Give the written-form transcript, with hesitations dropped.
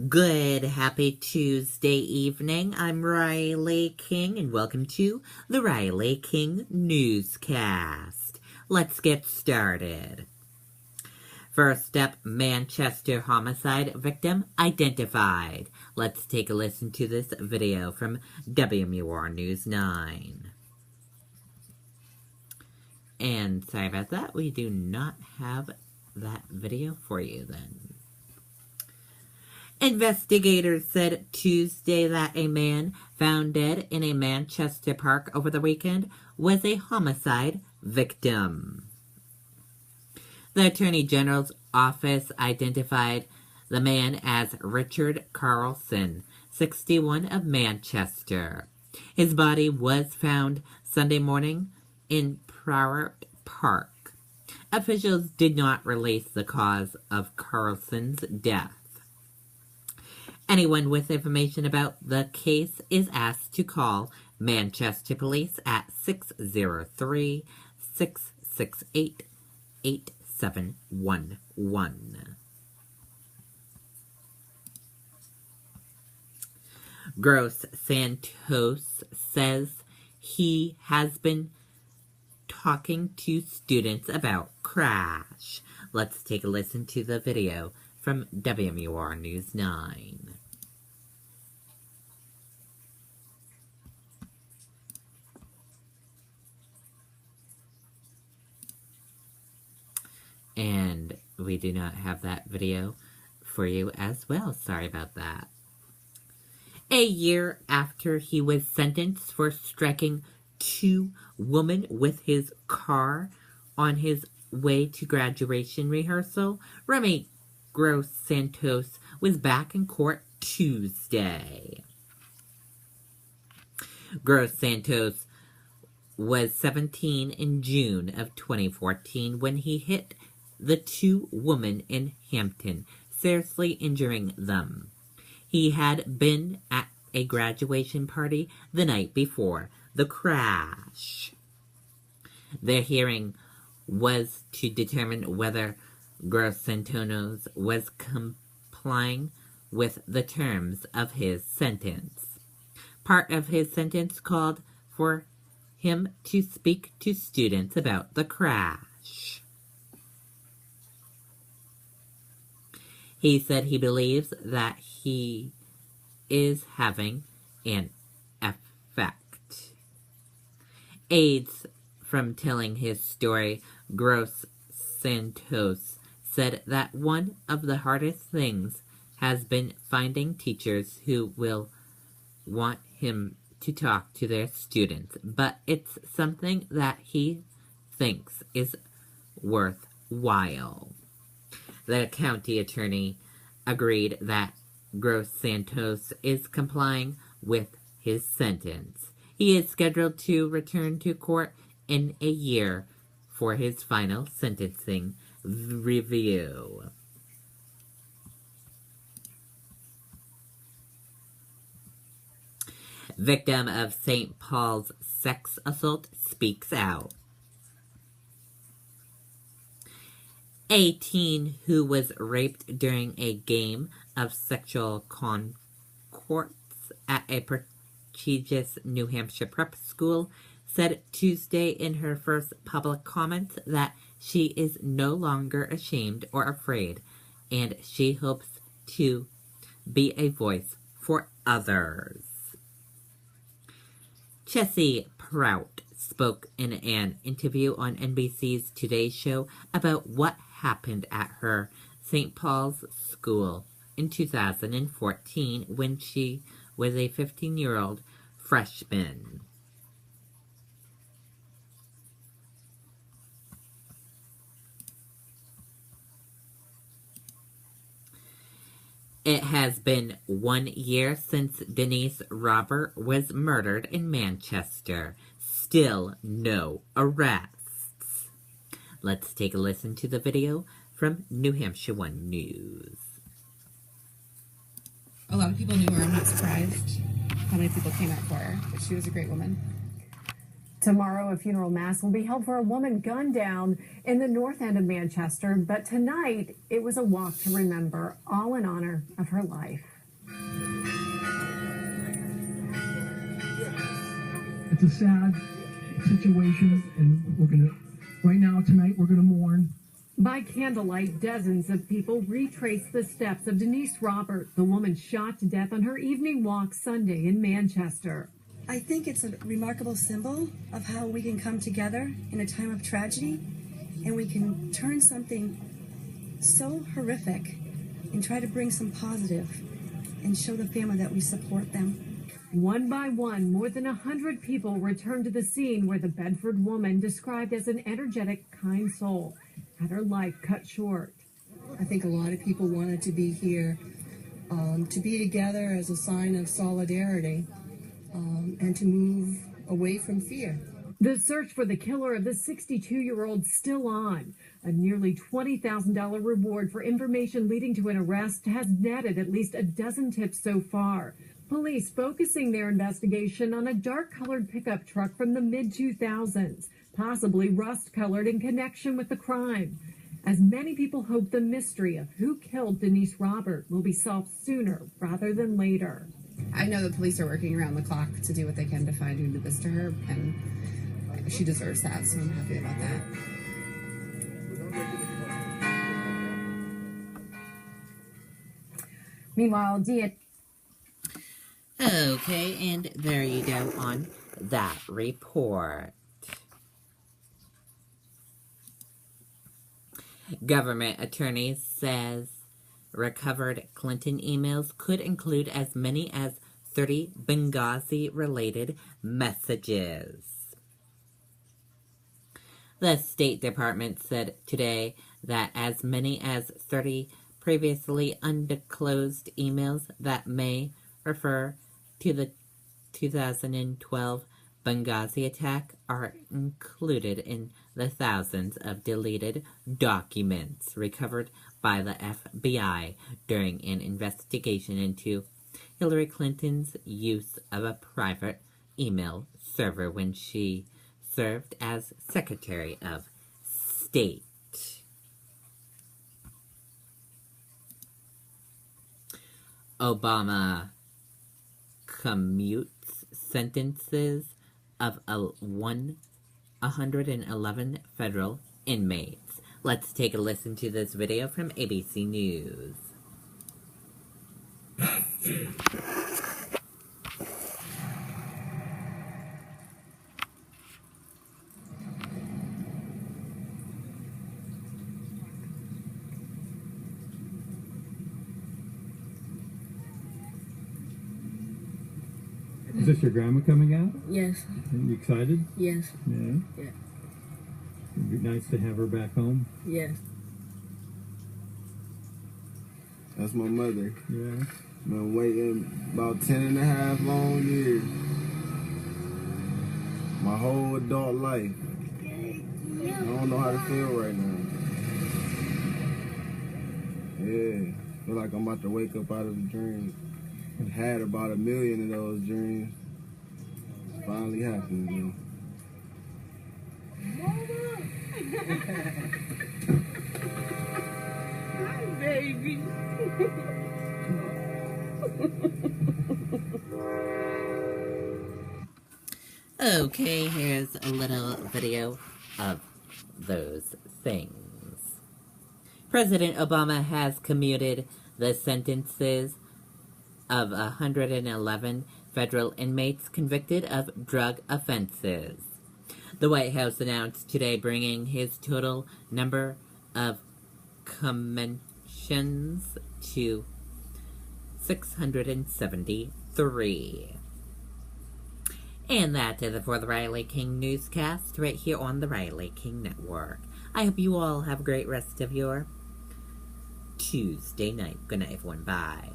Good, happy Tuesday evening. I'm Riley King, and welcome to the Riley King Newscast. Let's get started. First up, Manchester homicide victim identified. Let's take a listen to this video from WMUR News 9. And sorry about that, we do not have that video for you then. Investigators said Tuesday that a man found dead in a Manchester park over the weekend was a homicide victim. The Attorney General's office identified the man as Richard Carlson, 61, of Manchester. His body was found Sunday morning in Prowett Park. Officials did not release the cause of Carlson's death. Anyone with information about the case is asked to call Manchester Police at 603-668-8711. Gross Santos says he has been talking to students about crash. Let's take a listen to the video from WMUR News 9. And we do not have that video for you as well. Sorry about that. A year after he was sentenced for striking two women with his car on his way to graduation rehearsal, Remy Gross Santos was back in court Tuesday. Gross Santos was 17 in June of 2014 when he hit the two women in Hampton, seriously injuring them. He had been at a graduation party the night before the crash. The hearing was to determine whether Gross Santos was complying with the terms of his sentence. Part of his sentence called for him to speak to students about the crash. He said he believes that he is having an effect. Aides from telling his story, Gross Santos said that one of the hardest things has been finding teachers who will want him to talk to their students, but it's something that he thinks is worthwhile. The county attorney agreed that Gross Santos is complying with his sentence. He is scheduled to return to court in a year for his final sentencing review. Victim of St. Paul's sex assault speaks out. A teen who was raped during a game of sexual consorts at a prestigious New Hampshire prep school said Tuesday in her first public comments that she is no longer ashamed or afraid, and she hopes to be a voice for others. Chessie Prout spoke in an interview on NBC's Today Show about what happened at her St. Paul's school in 2014 when she was a 15-year-old freshman. It has been 1 year since Denise Robert was murdered in Manchester. Still no arrests. Let's take a listen to the video from New Hampshire One News. A lot of people knew her. I'm not surprised how many people came out for her, but she was a great woman. Tomorrow, a funeral mass will be held for a woman gunned down in the north end of Manchester, but tonight it was a walk to remember, all in honor of her life. It's a sad situation, and right now, tonight, we're gonna mourn. By candlelight, dozens of people retrace the steps of Denise Robert, the woman shot to death on her evening walk Sunday in Manchester. I think it's a remarkable symbol of how we can come together in a time of tragedy, and we can turn something so horrific and try to bring some positive and show the family that we support them. One by one, more than 100 people returned to the scene where the Bedford woman, described as an energetic, kind soul, had her life cut short. I think a lot of people wanted to be here to be together as a sign of solidarity and to move away from fear. The search for the killer of the 62-year-old still on. A nearly $20,000 reward for information leading to an arrest has netted at least a dozen tips so far. Police focusing their investigation on a dark-colored pickup truck from the mid-2000s, possibly rust-colored in connection with the crime. As many people hope the mystery of who killed Denise Robert will be solved sooner rather than later. I know the police are working around the clock to do what they can to find who did this to her, and she deserves that, so I'm happy about that. Meanwhile, Okay, and there you go on that report. Government attorney says recovered Clinton emails could include as many as 30 Benghazi-related messages. The State Department said today that as many as 30 previously undisclosed emails that may refer to the 2012 Benghazi attack are included in the thousands of deleted documents recovered by the FBI during an investigation into Hillary Clinton's use of a private email server when she served as Secretary of State. Obama commutes sentences of 111 federal inmates. Let's take a listen to this video from ABC News. Is this your grandma coming out? Yes. Are you excited? Yes. Yeah? Yeah. It'd be nice to have her back home. Yes. That's my mother. Yeah. Been waiting about 10 and a half long years. My whole adult life. I don't know how to feel right now. Yeah. Feel like I'm about to wake up out of a dream. I've had about 1 million of those dreams. It's finally happened, you know. Hi, baby. Okay, here's a little video of those things. President Obama has commuted the sentences of 111 federal inmates convicted of drug offenses. The White House announced today bringing his total number of commissions to 673. And that is it for the Riley King Newscast right here on the Riley King Network. I hope you all have a great rest of your Tuesday night. Good night, everyone. Bye.